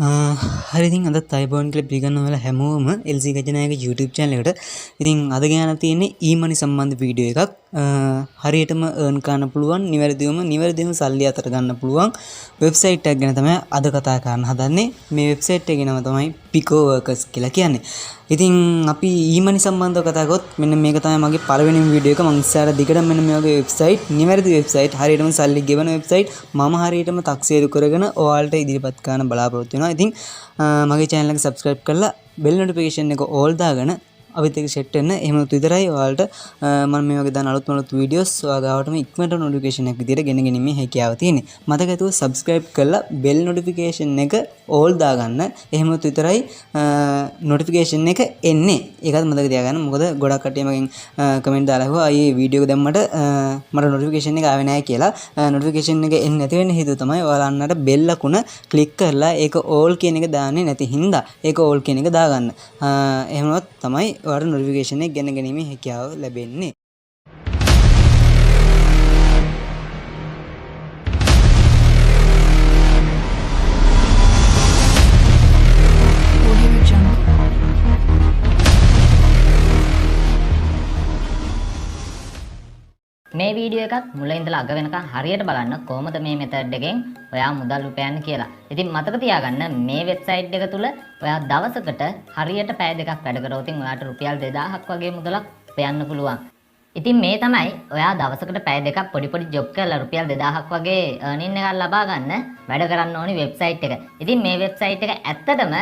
හරි ඉතින් අද තයිබෝන් කියලා පිළිගන්නවා වල හැමෝම LC ගජනායක YouTube channel එකට ඉතින් අද ගාන තියෙන්නේ ඊමනි සම්බන්ධ වීඩියෝ එකක් හරියටම earn කරන්න පුළුවන් නිවැරදිවම සල්ලි අතර ගන්න පුළුවන් වෙබ්සයිට් එකක් ගැන තමයි අද කතා කරන්න හදන්නේ මේ වෙබ්සයිට් එකේ නම තමයි Picoworkers කියලා කියන්නේ ඉතින් අපි ඊමනි සම්බන්ධව කතා කරොත් මෙන්න මේක තමයි මගේ පළවෙනිම වීඩියෝ එක මම ඉස්සරහ දිගට මෙන්න මේ වගේ වෙබ්සයිට් නිවැරදි වෙබ්සයිට් හරියටම සල්ලි ගෙවන වෙබ්සයිට් මම හරියටම තක්සේරු කරගෙන ඔයාලට ඉදිරිපත් කරන්න බලාපොරොත්තු වෙනවා ඉතින් මගේ channel එක subscribe කරලා bell notification එක all දාගෙන අපිත් එක්ක set වෙන්න එහෙමත් විතරයි ඔයාලට මම මේ වගේ දාන අලුත් videos ඔයාගාවටම ඉක්මනට notification එකක් විදියට ගෙන ගැනීමේ හැකියාව තියෙන්නේ මතක ඇතුව subscribe කරලා bell notification එක all දාගන්න එහෙමත් විතරයි notification එක එන්නේ ඒකත් මතක තියාගන්න මොකද ගොඩක් කට්ටිය මගෙන් comment දාලා ආවා අයියේ වීඩියෝ එක දැම්මට මට notification එක ආවේ නැහැ කියලා notification එක එන්නේ නැති වෙන්න හේතුව තමයි ඔයාලා අන්නට bell ලකුණ click කරලා ඒක all කියන එක දාන්නේ නැති හින්දා ඒක all කියන එක දාගන්න එහෙමවත් තමයි ඔයාලට notification එක ගෙන ගැනීමේ හැකියාව ලැබෙන්නේ මේ වීඩියෝ එකත් මුලින් ඉඳලා අග වෙනකන් හරියට බලන්න කොහොමද මේ මෙතඩ් එකෙන් ඔයා මුදල් උපයන්නේ කියලා. ඉතින් මතක තියාගන්න මේ වෙබ්සයිට් එක තුල ඔයා දවසකට හරියට පැය දෙකක් වැඩ කරොත් ඔයාට රුපියල් 2000ක් වගේ මුදලක් උපයන්න පුළුවන්. ඉතින් මේ තමයි ඔයා දවසකට පැය දෙකක් පොඩි ජොබ් කරලා රුපියල් 2000ක් වගේ earning එකක් ලබා ගන්න වැඩ කරන්න ඕනි වෙබ්සයිට් එක. ඉතින් මේ වෙබ්සයිට් එක ඇත්තටම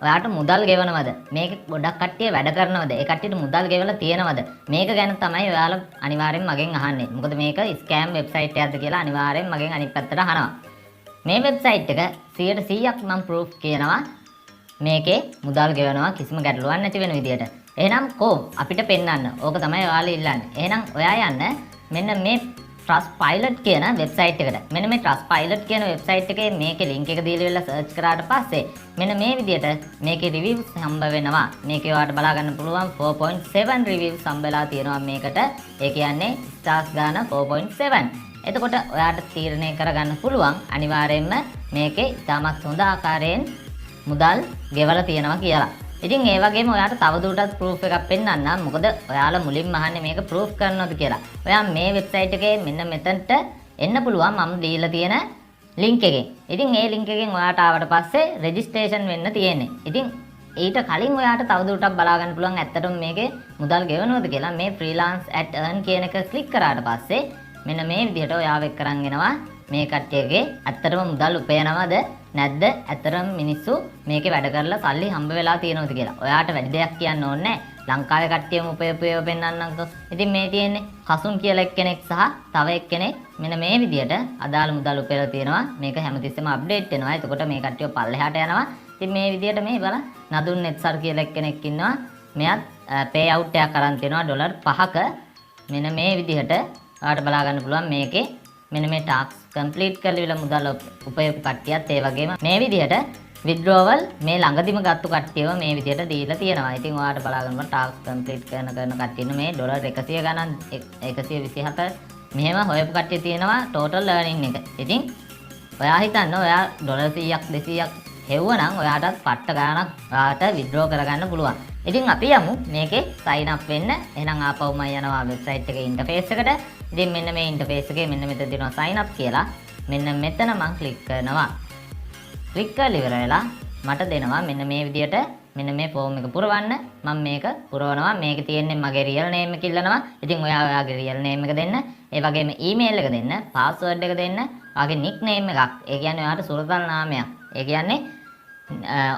ඔයාට මුදල් ගෙවනවද? මේක ගොඩක් කට්ටිය වැඩ කරනවද? ඒ කට්ටියට මුදල් ගෙවලා තියෙනවද? මේක ගැන තමයි ඔයාලා අනිවාර්යෙන් මගෙන් අහන්නේ. මොකද මේක ස්කෑම් වෙබ්සයිට් එකක්ද කියලා අනිවාර්යෙන් මගෙන් අනිත් පැත්තට අහනවා. මේ වෙබ්සයිට් එක 100%ක් මම ප්‍රූෆ් කියනවා. මේකේ මුදල් ගෙවනවා කිසිම ගැටලුවක් නැති වෙන විදියට. එහෙනම් අපිට පෙන්වන්න. ඕක තමයි ඔයාලා ඉල්ලන්නේ. එහෙනම් ඔයා යන්න මෙන්න මේ Trustpilot කියන වෙබ්සයිට් එකට. මෙන්න මේ Trustpilot කියන වෙබ්සයිට් එකේ මේකේ link එක දීලා වෙලා search කරාට පස්සේ මෙන්න මේ විදියට මේකේ reviews හම්බ වෙනවා. මේකේ ඔයාලට බලා ගන්න පුළුවන් 4.7 reviews හම්බෙලා තියෙනවා මේකට. ඒ කියන්නේ stars ගාන 4.7. එතකොට ඔයාට තීරණය කරගන්න පුළුවන් අනිවාර්යයෙන්ම මේකේ ඉතාමත් හොඳ ආකාරයෙන් මුදල් ගෙවලා තියෙනවා කියලා. ඉතින් ඒ වගේම ඔයාට තවදුරටත් ප්‍රූෆ් එකක් පෙන්නන්නම්. මොකද ඔයාලා මුලින්ම අහන්නේ මේක ප්‍රූෆ් කරනවද කියලා. ඔයා මේ වෙබ්සයිට් එකේ මෙන්න මෙතනට එන්න පුළුවන් මම දීලා තියෙන link එකෙන්. ඉතින් ඒ link එකෙන් ඔයාට ආවට පස්සේ registration වෙන්න තියෙන්නේ. ඉතින් ඊට කලින් ඔයාට තවදුරටත් බලා ගන්න පුළුවන් ඇත්තටම මේකේ මුදල් ගෙවනවද කියලා. මේ freelance at earn කියන එක ක්ලික් කරාට පස්සේ මෙන්න මේ විදිහට ඔයාව එක් කරන් එනවා. මේ කට්ටියගේ ඇත්තටම මුදල් උපයනවද නැද්ද ඇත්තටම මිනිස්සු මේකේ වැඩ කරලා සල්ලි හම්බ වෙලා තියෙනවද කියලා. ඔයාට වැඩි දෙයක් කියන්න ඕනේ නැහැ. ලංකාවේ කට්ටියම උපයපුව පෙන්නන්නම්කෝ. ඉතින් මේ තියෙන්නේ කසුන් කියලා එක්කෙනෙක් සහ තව එක්කෙනෙක් මෙන්න මේ විදියට අදාළ මුදල් උපයලා තියෙනවා. මේක හැමතිස්සෙම අප්ඩේට් වෙනවා. එතකොට මේ කට්ටිය පල්ලෙහාට යනවා. ඉතින් මේ විදියට මේ බලන්න නදුන් නෙත්සර් කියලා එක්කෙනෙක් ඉන්නවා. මෙයාත් පේ අවුට් එකක් අරන් තියෙනවා ඩොලර් 5ක. මෙන්න මේ විදියට ඔයාලට බලා ගන්න පුළුවන් මේකේ මෙන්න මේ ටාස්ක් කම්ප්ලීට් කරලා මුදල් උපයපු කට්ටියත් ඒ වගේම මේ විදිහට withdrawal මේ ළඟදිම ගත්තු කට්ටියව මේ විදිහට දීලා තියෙනවා. ඉතින් ඔයාලට බලා ගන්න ටාස්ක් කම්ප්ලීට් කරන කට්ටියන මේ ඩොලර් 100 ගණන් 127 මෙහෙම හොයපු කට්ටිය තියෙනවා total earning එක. ඉතින් ඔයා හිතන්න ඔයා ඩොලර් 100ක් 200ක් හෙව්වනම් ඔයාටත් පට්ට ගාණක් ඔයාට withdraw කරගන්න පුළුවන්. ඉතින් අපි යමු මේකේ sign up වෙන්න. එහෙනම් ආපහුම යනවා වෙබ්සයිට් එකේ ඉන්ටර්ෆේස් එකට. ඉතින් මෙන්න මේ ඉන්ටර්ෆේස් එකේ මෙන්න මෙතන තියෙනවා sign up කියලා. මෙන්න මෙතන මම ක්ලික් කරනවා. ක්ලික් කරලා ඉවර වෙලා මට දෙනවා මෙන්න මේ විදියට මෙන්න මේ ෆෝම් එක පුරවන්න. මම මේක පුරවනවා. මේකේ තියෙන්නේ මගේ රියල් නේම් එක ඉල්ලනවා. ඉතින් ඔයා ඔයාගේ රියල් නේම් එක දෙන්න. ඒ වගේම ඊමේල් එක දෙන්න, පාස්වර්ඩ් එක දෙන්න, ඔයාගේ නික් නේම් එකක්. ඒ කියන්නේ ඔයාට සුරතල් නාමයක්. ඒ කියන්නේ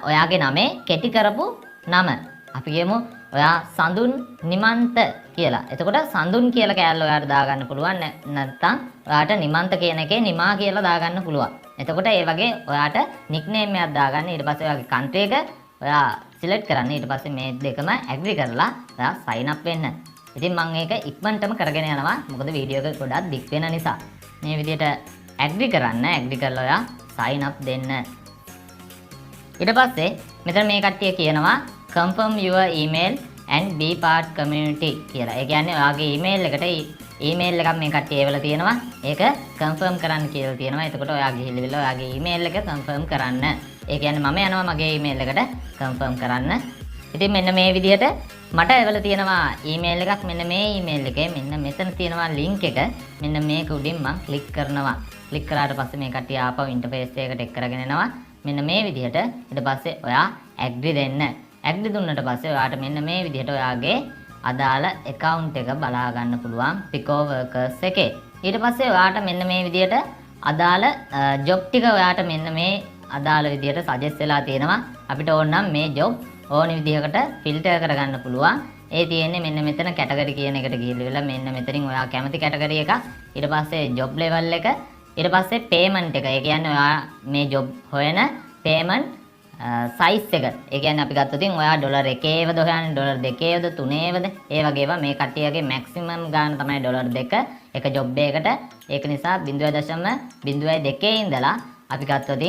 ඔයාගේ නමේ කෙටි කරපු නම. අපි කියමු ඔයා සඳුන් නිමන්ත කියලා. එතකොට සඳුන් කියලා කෑල්ල ඔයාට දාගන්න පුළුවන්. නැත්නම් ඔයාට නිමන්ත කියන එකේ නිමා කියලා දාගන්න පුළුවන්. එතකොට ඒ වගේ ඔයාට නික්නේම් එකක් දාගන්න. ඊට පස්සේ ඔයාගේ country එක ඔයා select කරන්න. ඊට පස්සේ මේ දෙකම agree කරලා ඔයා sign up වෙන්න. ඉතින් මම ඒක ඉක්මනටම කරගෙන යනවා. මොකද වීඩියෝ එක ගොඩක් දික් වෙන නිසා. මේ විදිහට agree කරන්න. agree කරලා ඔයා sign up දෙන්න. ඊට පස්සේ මෙතන මේ කට්ටිය කියනවා confirm your email and be part community කියලා. ඒ කියන්නේ ඔයාගේ email එකට email එකක් මේ කට්ටිය ඒවල තියෙනවා. ඒක confirm කරන්න කියලා තියෙනවා. එතකොට ඔයා ගිහිල්ලා ඔයාගේ email එක confirm කරන්න. ඒ කියන්නේ මම යනවා මගේ ඊමේල් එකට කන්ෆර්ම් කරන්න. ඉතින් මෙන්න මේ විදිහට මට එවල තියෙනවා ඊමේල් එකක්. මෙන්න මේ ඊමේල් එකේ මෙන්න මෙතන තියෙනවා ලින්ක් එක. මෙන්න මේක උඩින් මම ක්ලික් කරනවා. ක්ලික් කරාට පස්සේ මේ කට්ටිය ආපහු ඉන්ටර්ෆේස් එකකට එක් කරගෙන එනවා. මෙන්න මේ විදිහට. ඊට පස්සේ ඔයා ඇග්‍රි දෙන්න. ඇග්‍රි දුන්නට පස්සේ ඔයාට මෙන්න මේ විදිහට ඔයාගේ අදාළ account එක බලා ගන්න පුළුවන් Picoworkers එකේ. ඊට පස්සේ ඔයාට මෙන්න මේ විදිහට අදාළ job ටික ඔයාට මෙන්න මේ අදාළ විදිහට suggest වෙලා තියෙනවා. අපිට ඕන නම් මේ job ඕන විදිහකට ෆිල්ටර් කරගන්න පුළුවන්. ඒ තියෙන්නේ මෙන්න මෙතන කැටගරි කියන එකට ගිහිල්ලා මෙන්න මෙතනින් ඔයා කැමති කැටගරි එක. ඊට පස්සේ job level එක. ඊට පස්සේ payment එක. ඒ කියන්නේ ඔයා මේ job හොයන payment size එක. ඒ කියන්නේ අපි ගත්තොත් ඔයා ඩොලර් 1ේවද හොයන්නේ ඩොලර් 2ේවද 3ේවද? ඒ වගේ ඒවා මේ කට්ටියගේ maximum ගාන තමයි ඩොලර් 2 එක job එකකට. ඒක නිසා 0.02 ඉඳලා අපි ගත්තොත්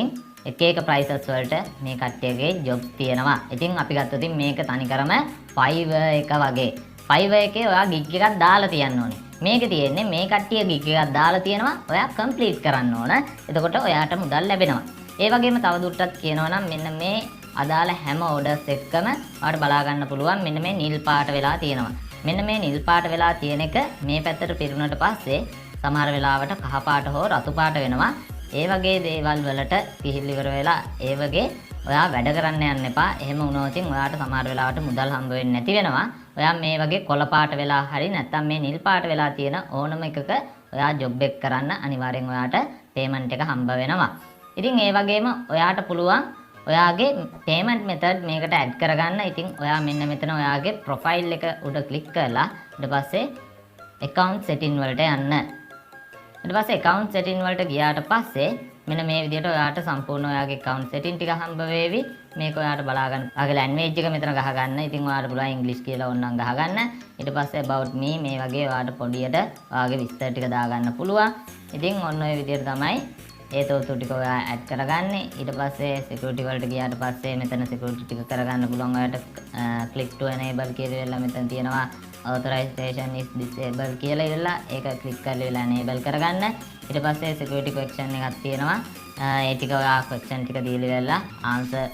එක එක prices වලට මේ කට්ටියගේ jobs තියෙනවා. ඉතින් අපි ගත්තොත් මේක තනිකරම Fiverr එක වගේ. Fiverr එකේ ඔයා gig එකක් දාලා තියන්න ඕනේ. මේකේ තියෙන්නේ මේ කට්ටිය gig එකක් දාලා තියෙනවා. ඔයා complete කරන්න ඕන. එතකොට ඔයාට මුදල් ලැබෙනවා. ඒ වගේම තවදුරටත් කියනවා නම් මෙන්න මේ අදාළ හැම orders එක්කම ඔයාලට බලා ගන්න පුළුවන් මෙන්න මේ නිල් පාට වෙලා තියෙනවා. මෙන්න මේ නිල් පාට වෙලා තියෙන එක මේ පැත්තට පිරුණාට පස්සේ සමහර වෙලාවට කහ පාට හෝ රතු පාට වෙනවා. ඒ වගේ දේවල් වලට පිහිල් ඉවර වෙලා ඒ වගේ ඔයා වැඩ කරන්න යන්න එපා. එහෙම වුණොත් ඔයාට සමහර වෙලාවට මුදල් හම්බ වෙන්නේ නැති වෙනවා. ඔයා මේ වගේ කොළ පාට වෙලා හරි නැත්නම් මේ නිල් පාට වෙලා තියෙන ඕනම එකක ඔයා ජොබ් එක කරන්න අනිවාර්යෙන් ඔයාට පේමන්ට් එක හම්බ වෙනවා. ඉතින් ඒ වගේම ඔයාට පුළුවන් ඔයාගේ payment method මේකට add කරගන්න. ඉතින් ඔයා මෙන්න මෙතන ඔයාගේ profile එක උඩ click කරලා ඊට පස්සේ account setting වලට යන්න. ඊට පස්සේ account setting වලට ගියාට පස්සේ මෙන්න මේ විදිහට ඔයාට සම්පූර්ණ ඔයාගේ account setting ටික හම්බ වෙවි. මේක ඔයාට බලා ගන්න. ඔයාගේ language එක මෙතන ගහ ගන්න. ඉතින් ඔයාට පුළුවන් English කියලා ඕනනම් ගහ ගන්න. ඊට පස්සේ about me මේ වගේ ඔයාට පොඩියට ඔයාගේ විස්තර ටික දාගන්න පුළුවන්. ඉතින් ඔන්න ඔය විදිහට තමයි ඒ තොරතුරු ටික ඔයා ඇඩ් කරගන්නේ. ඊට පස්සේ security වලට ගියාට පස්සේ මෙතන security ටික කරගන්න පුළුවන්. ඔයාට click to enable කියලා මෙතන තියෙනවා authorization is disabled කියලා ඉල්ලලා ඒක click කරලා enable කරගන්න. ඊට පස්සේ security question එකක් තියෙනවා. ඒ ටික ඔයා question ටික දීලා answer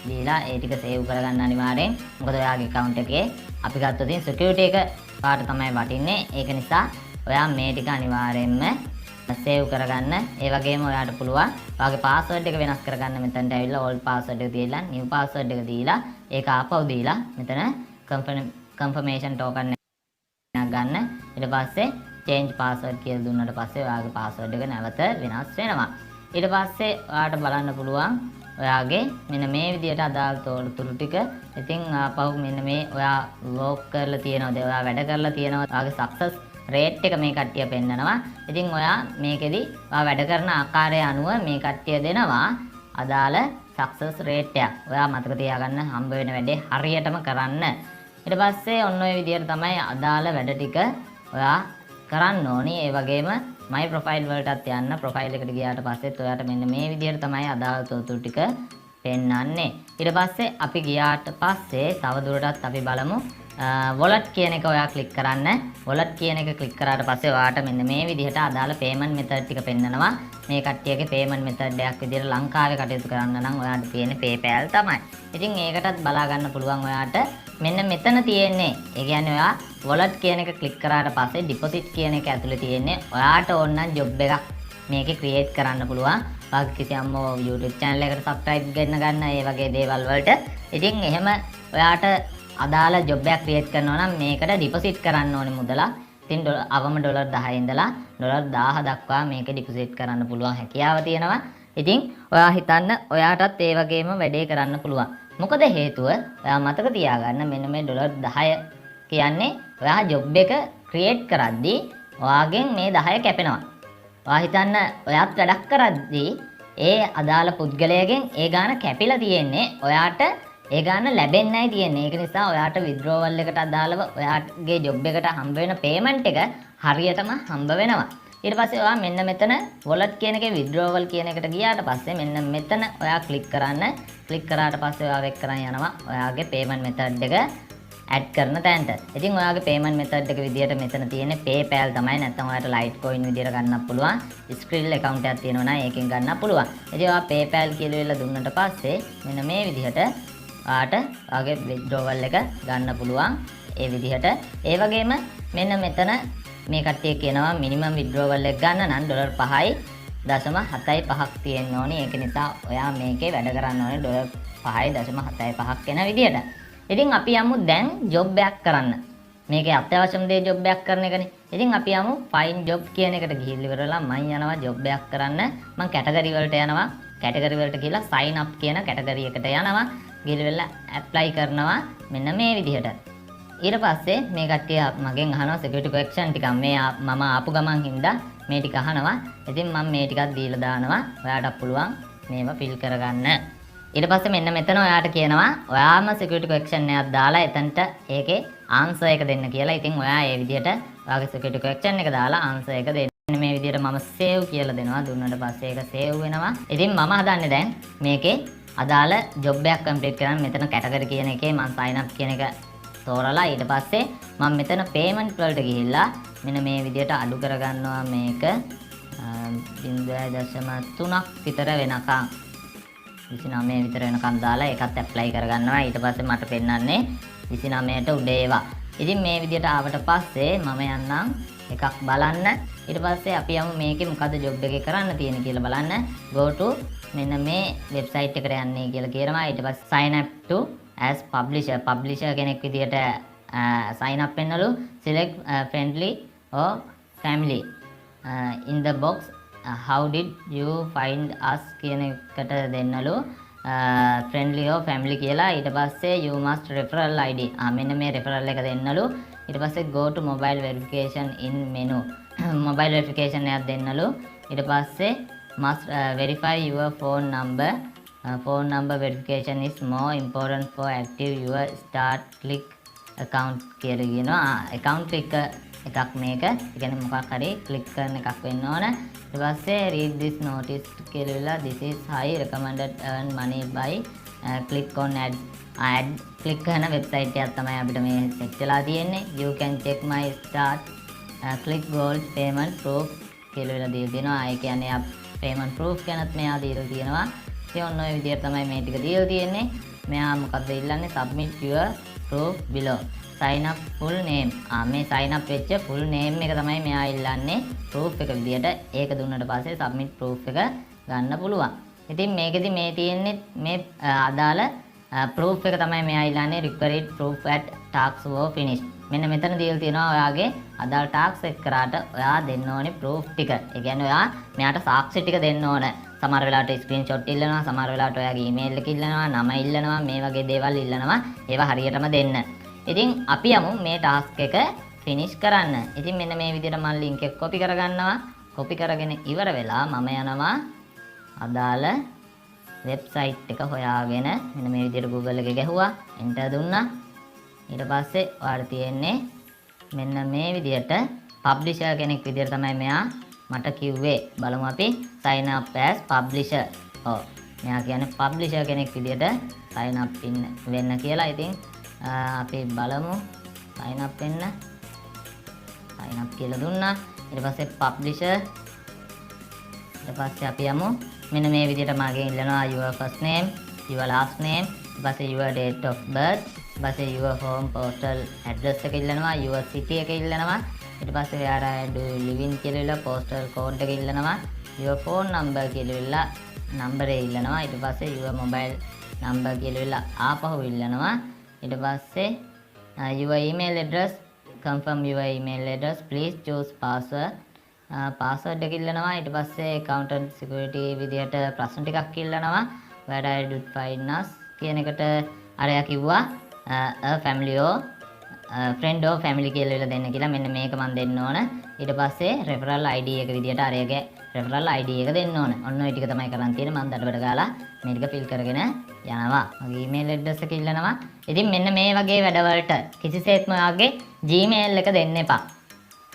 දීලා ඒ ටික save කරගන්න අනිවාර්යෙන්. මොකද ඔයාගේ account එකේ අපි ගත්තොත් security එක පාට තමයි වටින්නේ. ඒක නිසා ඔයා මේ ටික අනිවාර්යෙන්ම save කරගන්න. ඒ වගේම ඔයාට පුළුවන් ඔයාගේ password එක වෙනස් කරගන්න. මෙතනට ඇවිල්ලා old password එක දීලා new password එක දීලා ඒක ආපහු දීලා මෙතන confirmation token එකක් ගන්න. ඊට පස්සේ change password කියලා දුන්නාට පස්සේ ඔයාගේ password එක නැවත වෙනස් වෙනවා. ඊට පස්සේ ඔයාට බලන්න පුළුවන් ඔයාගේ මෙන්න මේ විදිහට අදාළ තොරතුරු ටික. ඉතින් ආපහු මෙන්න මේ ඔයා work කරලා තියෙනවද ඔයා වැඩ කරලා තියෙනවද ඔයාගේ success rate එක මේ කට්ටිය පෙන්නනවා. ඉතින් ඔයා මේකෙදි ඔයා වැඩ කරන ආකාරය අනුව මේ කට්ටිය දෙනවා අදාළ success rate එක. ඔයා මතක තියාගන්න හම්බ වෙන වැඩේ හරියටම කරන්න. ඊට පස්සේ ඔන්න ඔය විදිහට තමයි අදාළ වැඩ ටික ඔයා කරන්න ඕනි. ඒ වගේම my profile වලටත් යන්න. profile එකට ගියාට පස්සෙත් ඔයාට මෙන්න මේ විදිහට තමයි අදාළ තොරතුරු ටික පෙන්නන්නේ. ඊට පස්සේ අපි ගියාට පස්සේ තවදුරටත් අපි බලමු wallet කියන එක ඔයා click කරන්න. wallet කියන එක click කරාට පස්සේ ඔයාට මෙන්න මේ විදිහට අදාළ payment method ටික පෙන්නනවා. මේ කට්ටියගේ payment method එකක් විදිහට ලංකාවේ කටයුතු කරන්න නම් ඔයාට තියෙන්නේ PayPal තමයි. ඉතින් ඒකටත් බලා ගන්න පුළුවන් ඔයාට මෙන්න මෙතන තියෙන්නේ. ඒ කියන්නේ ඔයා wallet කියන එක click කරාට පස්සේ deposit කියන එක ඇතුලේ තියෙන්නේ ඔයාට ඕන නම් job එකක් මේකේ create කරන්න පුළුවන්. ඔයාගේ කිසියම් YouTube channel එකට subscribe ගන්න ඒ වගේ දේවල් වලට. ඉතින් එහෙම ඔයාට අදාළ job එකක් create කරනවා නම් මේකට deposit කරන්න ඕනේ මුදලක්. ඉතින් අවම ඩොලර් 10 ඉඳලා ඩොලර් 1000 දක්වා මේක deposit කරන්න පුළුවන් හැකියාව තියෙනවා. ඉතින් ඔයා හිතන්න ඔයාටත් ඒ වගේම වැඩේ කරන්න පුළුවන්. මොකද හේතුව ඔයා මතක තියාගන්න මෙන්න මේ ඩොලර් 10 කියන්නේ ඔයා job එක create කරද්දී ඔයාගෙන් මේ 10 කැපෙනවා. ඔයා හිතන්න ඔයාත් වැඩක් කරද්දී ඒ අදාළ පුද්ගලයාගෙන් ඒ ගාන කැපිලා තියෙන්නේ ඔයාට ඒ ගාන ලැබෙන්නයි තියෙන්නේ. ඒක නිසා ඔයාට withdrawal එකට අදාළව ඔයාගේ job එකට හම්බ වෙන payment එක හරියටම හම්බ වෙනවා. ඊට පස්සේ ඔයා මෙන්න මෙතන wallet කියන එකේ withdrawal කියන එකට ගියාට පස්සේ මෙන්න මෙතන ඔයා click කරන්න. click කරාට පස්සේ ඔයා වෙක් කරන් යනවා ඔයාගේ payment method එක ඇඩ් කරන තැනට. ඉතින් ඔයාගේ payment method එක විදියට මෙතන තියෙන්නේ PayPal තමයි. නැත්නම් ඔයාලට Litecoin විදියට ගන්නත් පුළුවන්. Skrill account එකක් තියෙනවා නම් ඒකෙන් ගන්නත් පුළුවන්. ඉතින් ඔයා PayPal කියලා වෙලා දුන්නට පස්සේ මෙන්න මේ විදිහට ඔයාට ඔයාගේ withdrawal එක ගන්න පුළුවන්. ඒ විදිහට. ඒ වගේම මෙන්න මෙතන මේ කට්ටිය කියනවා minimum withdrawal එක ගන්න නම් $5.75ක් තියෙන්න ඕනේ. ඒක නිසා ඔයා මේකේ වැඩ කරන්න ඕනේ $5.75ක් වෙන විදියට. ඉතින් අපි යමු දැන් ජොබ් එකක් කරන්න. මේකේ අත්‍යවශ්‍යම දේ ජොබ් එකක් කරන එකනේ. ඉතින් අපි යමු find job කියන එකට ගිහිල්ලා ඉවරලා මම යනවා ජොබ් එකක් කරන්න. මම කැටගරි වලට යනවා. කැටගරි වලට ගිහලා sign up කියන කැටගරි එකට යනවා. ගිහිල්ලා apply කරනවා මෙන්න මේ විදිහට. ඊට පස්සේ මේ කට්ටිය මගෙන් අහනවා security question ටිකක් මේ මම ආපු ගමන් හින්දා මේ ටික අහනවා. ඉතින් මම මේ ටිකක් දීලා දානවා. ඔයාලට පුළුවන් මේව fill කරගන්න. ඊට පස්සේ මෙන්න මෙතන ඔයාට කියනවා ඔයාම security question එකක් දාලා එතනට ඒකේ answer එක දෙන්න කියලා. ඉතින් ඔයා ඒ විදිහට ඔයාගේ security question එක දාලා answer එක දෙන්න. මේ විදිහට මම save කියලා දෙනවා. දුන්නාට පස්සේ ඒක save වෙනවා. ඉතින් මම හදන්නේ දැන් මේකේ අදාළ job එකක් complete කරන්න. මෙතන category කියන එකේ මම sign up කියන එක තෝරලා ඊට පස්සේ මම මෙතන payment වලට ගිහිල්ලා මෙන්න මේ විදිහට අඩු කරගන්නවා මේක 0.3ක් විතර වෙනකම් 29 විතර වෙනකම් දාලා ඒකත් ඇප්ලයි කරගන්නවා. ඊට පස්සේ මට පෙන්නන්නේ 29ට උඩ ඒවා. ඉතින් මේ විදිහට ආවට පස්සේ මම යන්නම් එකක් බලන්න. ඊට පස්සේ අපි යමු මේකේ මොකද ජොබ් එකේ කරන්න තියෙන්නේ කියලා බලන්න. go to මෙන්න මේ වෙබ්සයිට් එකට යන්නේ කියලා කියනවා. ඊට පස්සේ sign up to as publisher කෙනෙක් විදිහට sign up වෙන්නලු. select friendly or family in the box how did you find us කියන එකට දෙන්නලු friendly or family කියලා. ඊට පස්සේ you must referral id මෙන්න මේ referral එක දෙන්නලු. ඊට පස්සේ go to mobile verification in menu mobile verification එකක් දෙන්නලු. ඊට පස්සේ must verify your phone number verification is more important for active your start click account කියලා කියනවා. account click එකක් මේක. ඒ කියන්නේ මොකක් හරි click කරන එකක් වෙන්න ඕන. ඊට පස්සේ read this notice කියලා this is high recommended earn money by click on ad click කරන වෙබ්සයිට් එකක් තමයි අපිට මේ සෙට් වෙලා තියෙන්නේ. you can check my start click gold payment proof කියලා දීලා දෙනවා. ඒ කියන්නේ payment proof ගැනත් මෙයා දීලා තියෙනවා. ඉතින් ඔන්න ඔය විදිහට තමයි මේ ටික දීලා තියෙන්නේ. මෙයා මොකද්ද ඉල්ලන්නේ submit your proof below sign up full name මේ sign up වෙච්ච full name එක තමයි මෙයා ඉල්ලන්නේ proof එක විදියට. ඒක දුන්නට පස්සේ submit proof එක ගන්න පුළුවන්. ඉතින් මේකෙදි මේ තියෙන්නේ මේ අදාළ proof එක තමයි මෙයා ඉල්ලන්නේ required proof at task was finished. මෙන්න මෙතන දීලා තියෙනවා ඔයාගේ අදාළ task එක කරාට ඔයා දෙන්න ඕනේ proof ටික. ඒ කියන්නේ ඔයා මෙයාට සාක්ෂි ටික දෙන්න ඕන. සමහර වෙලාවට screenshot ඉල්ලනවා, සමහර වෙලාවට ඔයාගේ email එක ඉල්ලනවා, නම ඉල්ලනවා, මේ වගේ දේවල් ඉල්ලනවා. ඒවා හරියටම දෙන්න. ඉතින් අපි යමු මේ ටාස්ක් එක ෆිනිෂ් කරන්න. ඉතින් මෙන්න මේ විදිහට මම link එක copy කරගන්නවා. copy කරගෙන ඉවර වෙලා මම යනවා අදාළ වෙබ්සයිට් එක හොයාගෙන මෙන්න මේ විදිහට Google එකේ ගැහුවා. enter දුන්නා. ඊට පස්සේ ඔයාලට තියෙන්නේ මෙන්න මේ විදිහට publisher කෙනෙක් විදිහට තමයි මෙයා මට කිව්වේ. බලමු අපි sign up as publisher. මෙයා කියන්නේ publisher කෙනෙක් විදිහට sign up වෙන්න කියලා. ඉතින් අපි බලමු sign up වෙන්න. sign up කියලා දුන්නා. ඊට පස්සේ publisher. ඊට පස්සේ අපි යමු මෙන්න මේ විදිහට මාගෙන් ඉල්ලනවා your first name, your last name, ඊට පස්සේ your date of birth, ඊට පස්සේ your home postal address එක ඉල්ලනවා, your city එක ඉල්ලනවා. ඊට පස්සේ where do you live in කියලා ඉල්ලලා postal code එක ඉල්ලනවා, your phone number කියලා ඉල්ලලා number එක ඉල්ලනවා. ඊට පස්සේ your mobile number කියලා ඉල්ලලා ආපහු ඉල්ලනවා. ඊට පස්සේ your email address, confirm your email address, please choose password password එක ඉල්ලනවා. ඊට පස්සේ accountant security විදියට ප්‍රශ්න ටිකක් ඉල්ලනවා. where I do find us කියන එකට අරයා කිව්වා a family or friend or family කියලා ඉල්ල දෙන්න කියලා. මෙන්න මේක මම දෙන්න ඕන. ඊට පස්සේ referral ID එක විදියට අරයාගේ referral ID එක දෙන්න ඕන. ඔන්න ඔය ටික තමයි කරන් තියෙන්නේ. මම දඩබඩ ගාලා මේ ටික fill කරගෙන යනවා. මගේ email address එක ඉල්ලනවා. ඉතින් මෙන්න මේ වගේ වැඩවලට කිසිසේත්ම ඔයාගේ Gmail එක දෙන්න එපා.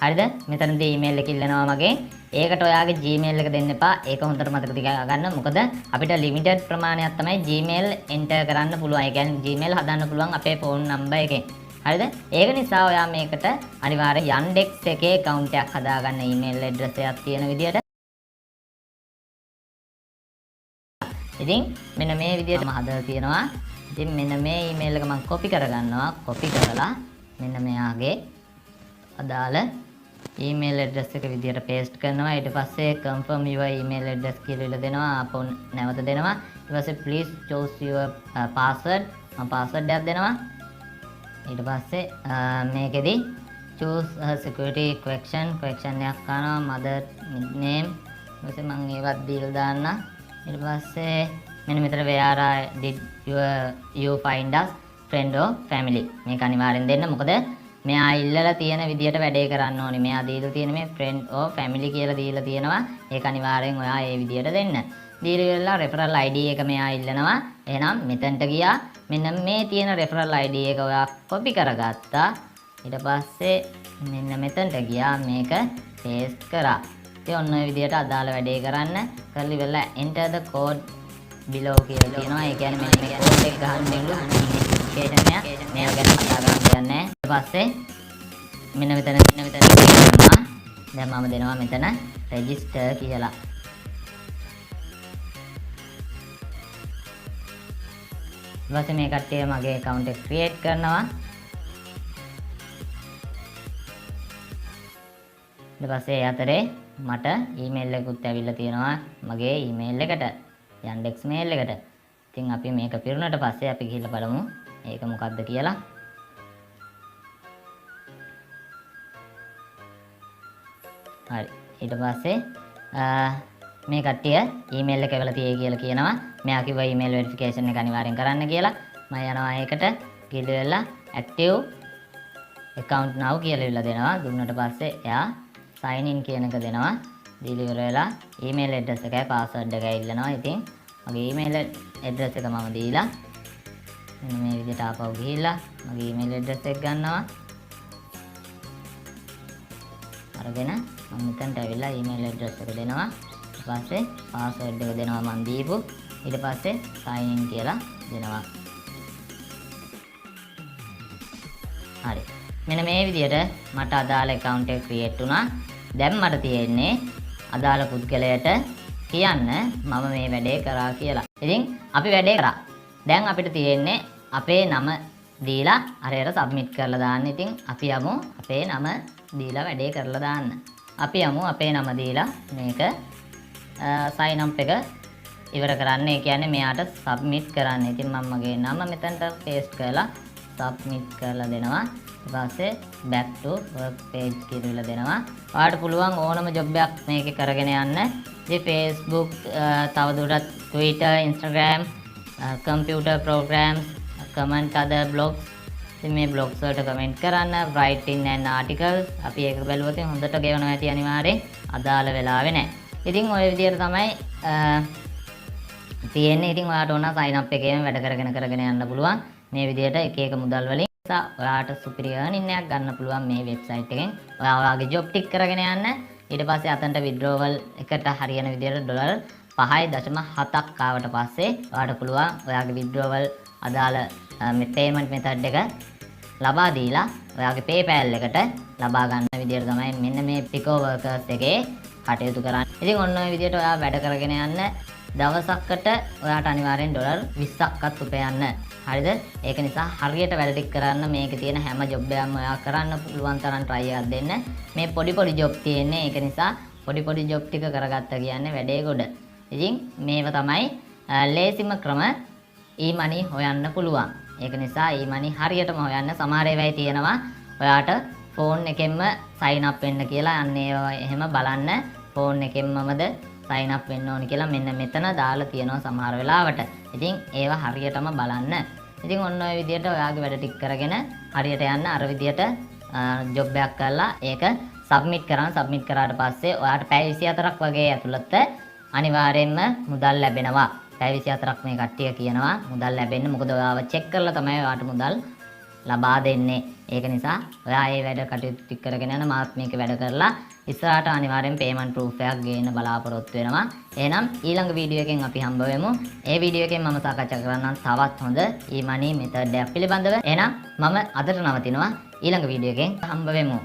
හරිද? මෙතනදී email එක ඉල්ලනවා මගේ. ඒකට ඔයාගේ Gmail එක දෙන්න එපා. ඒක හොඳට මතක තියාගන්න. මොකද අපිට limited ප්‍රමාණයක් තමයි Gmail enter කරන්න පුළුවන්. ඒ කියන්නේ Gmail හදන්න පුළුවන් අපේ phone number එකෙන්. හරිද? ඒක නිසා ඔයා මේකට අනිවාර්යෙන් Yandex එකේ account එකක් හදාගන්න email address එකක් තියෙන විදියට. ඉතින් මෙන්න මේ විදියට මම හදලා තියෙනවා. ඉතින් මෙන්න මේ email එක මම copy කරගන්නවා. copy කරලා මෙන්න මෙයාගේ අදාළ email address එක විදියට paste කරනවා. ඊට පස්සේ confirm your email address කියලා දෙනවා. අපෝ නැවත දෙනවා. ඊට පස්සේ please choose your password. මම password එකක් දෙනවා. ඊට පස්සේ මේකෙදි choose a security question එකක් කරනවා. mother name. ඊට පස්සේ මම ඒවත් දීලා දාන්න. ඊට පස්සේ මෙන්න මෙතන where did you find us friend or family මේක අනිවාර්යෙන් දෙන්න. මොකද මෙයා ඉල්ලලා තියෙන විදියට වැඩේ කරන්න ඕනේ. මෙයා දීලා තියෙන මේ friend or family කියලා දීලා තියෙනවා. ඒක අනිවාර්යෙන් ඔයා ඒ විදියට දෙන්න. දීලා ඉවරලා referral ID එක මෙයා ඉල්ලනවා. එහෙනම් මෙතනට ගියා. මෙන්න මේ තියෙන referral ID එක ඔයා copy කරගත්තා. ඊට පස්සේ මෙන්න මෙතනට ගියා. මේක paste කරා. ඉතින් ඔන්න ඔය විදියට අදාළ වැඩේ කරන්න. කරලා ඉවරලා enter the code below කියලා තියෙනවා. ඒ කියන්නේ මෙන්න මේ code එක ගහන්න ඉන්නු application එක මේක ගැන කතා කරන්න දෙන්නේ. ඊට පස්සේ මෙන්න මෙතන දෙනවා. දැන් මම දෙනවා මෙතන register කියලා. ඊට පස්සේ මේ කට්ටිය මගේ account එක create කරනවා. ඊට පස්සේ අතරේ මට email එකකුත් ඇවිල්ලා තියෙනවා මගේ email එකට Yandex mail එකට. ඉතින් අපි මේක පිරුණට පස්සේ අපි ගිහිල්ලා බලමු ඒක මොකක්ද කියලා. හරි. ඊට පස්සේ මේ කට්ටිය email එක එවලා තියෙයි කියලා කියනවා. මෙයා කිව්වා email verification එක අනිවාර්යෙන් කරන්න කියලා. මම යනවා ඒකට ගිහිල්ලා active account now කියලා ඉල්ල දෙනවා. දුන්නට පස්සේ එයා sign in කියන එක දෙනවා. දීලා ඉවර වෙලා email address එකයි password එකයි ඉල්ලනවා. ඉතින් මගේ email address එක මම දීලා මෙන්න මේ විදිහට ආපහු ගිහිල්ලා මගේ email address එක ගන්නවා. අරගෙන මම මෙතනට ඇවිල්ලා email address එක දෙනවා. ඊට පස්සේ password එක දෙනවා මම දීපු. ඊට පස්සේ sign in කියලා දෙනවා. හරි. මෙන්න මේ විදිහට මට අදාළ account එක create වුණා. දැන් මට තියෙන්නේ අදාළ පුද්ගලයාට කියන්න මම මේ වැඩේ කරා කියලා. ඉතින් අපි වැඩේ කරා. දැන් අපිට තියෙන්නේ අපේ නම දීලා අරයට සබ්මිට් කරලා දාන්න. ඉතින් අපි යමු අපේ නම දීලා වැඩේ කරලා දාන්න. අපි යමු අපේ නම දීලා මේක sign up එක ඉවර කරන්න. ඒ කියන්නේ මෙයාට සබ්මිට් කරන්න. ඉතින් මම මගේ නම මෙතනට paste කරලා සබ්මිට් කරලා දෙනවා. ඊට පස්සේ back to work page කියලා දෙනවා. ඔයාලට පුළුවන් ඕනම ජොබ් එකක් මේකේ කරගෙන යන්න. ඉතින් Facebook, තවදුරටත් Twitter, Instagram, computer programs, comment other blogs. ඉතින් මේ blogs වලට comment කරන්න, writing and articles. අපි ඒක බැලුවොත් හොඳට ගෙවනවා ඇති අනිවාර්යෙන්. අදාළ වෙලාවේ නැහැ. ඉතින් ওই විදිහට තමයි තියෙන්නේ. ඉතින් ඔයාලට ඕන sign up එකේම වැඩ කරගෙන යන්න පුළුවන්. මේ විදිහට එක එක මුදල් වලින් ඔයාට සුපිරි earning එකක් ගන්න පුළුවන් මේ වෙබ්සයිට් එකෙන්. ඔයා ඔයාගේ ජොබ් ටික කරගෙන යන්න. ඊට පස්සේ අතනට withdrawal එකට හරියන විදිහට ඩොලර් 5.7ක් ආවට පස්සේ ඔයාට පුළුවන් ඔයාගේ withdrawal අදාළ payment method එක ලබා දීලා ඔයාගේ PayPal එකට ලබා ගන්න විදිහට තමයි මෙන්න මේ Picoworkers එකේ කටයුතු කරන්නේ. ඉතින් ඔන්න ඔය විදිහට ඔයා වැඩ කරගෙන යන්න. දවසකට ඔයාට අනිවාර්යෙන් ඩොලර් 20ක්වත් උපයන්න. හරිද? ඒක නිසා හරියට වැඩ ටික කරන්න. මේකේ තියෙන හැම ජොබ් එකක්ම ඔයා කරන්න පුළුවන් තරම් try එකක් දෙන්න. මේ පොඩි ජොබ් තියෙන්නේ. ඒක නිසා පොඩි ජොබ් ටික කරගත්ත කියන්නේ වැඩේ ගොඩ. ඉතින් මේව තමයි ලේසිම ක්‍රම e-money හොයන්න පුළුවන්. ඒක නිසා e-money හරියටම හොයන්න සමහර ඒවායි තියෙනවා. ඔයාට ෆෝන් එකෙන්ම sign up වෙන්න කියලා අන්න ඒවා එහෙම බලන්න. ෆෝන් එකෙන්මද sign up වෙන්න ඕනි කියලා මෙන්න මෙතන දාලා තියෙනවා සමහර වෙලාවට. ඉතින් ඒවා හරියටම බලන්න. ඉතින් ඔන්න ඔය විදිහට ඔයාගේ වැඩ ටික කරගෙන හරියට යන්න අර විදිහට ජොබ් එකක් කරලා ඒක සබ්මිට් කරන්න. සබ්මිට් කරාට පස්සේ ඔයාට පැය 24ක් වගේ ඇතුළත අනිවාර්යයෙන්ම මුදල් ලැබෙනවා. පැය 24ක් මේ කට්ටිය කියනවා මුදල් ලැබෙන්න. මොකද ඔයාව චෙක් කරලා තමයි ඔයාට මුදල් ලබා දෙන්නේ. ඒක නිසා ඔයා මේ වැඩ කටයුතු ටික කරගෙන යන මාත් මේක වැඩ කරලා ඉස්සරහට අනිවාර්යෙන් payment proof එකක් ගේන්න බලාපොරොත්තු වෙනවා. එහෙනම් ඊළඟ වීඩියෝ එකෙන් අපි හම්බ වෙමු. ඒ වීඩියෝ එකෙන් මම සාකච්ඡා කරන්නම් තවත් හොඳ e-money method එකක් පිළිබඳව. එහෙනම් මම අදට නවතිනවා. ඊළඟ වීඩියෝ එකෙන් හම්බ වෙමු.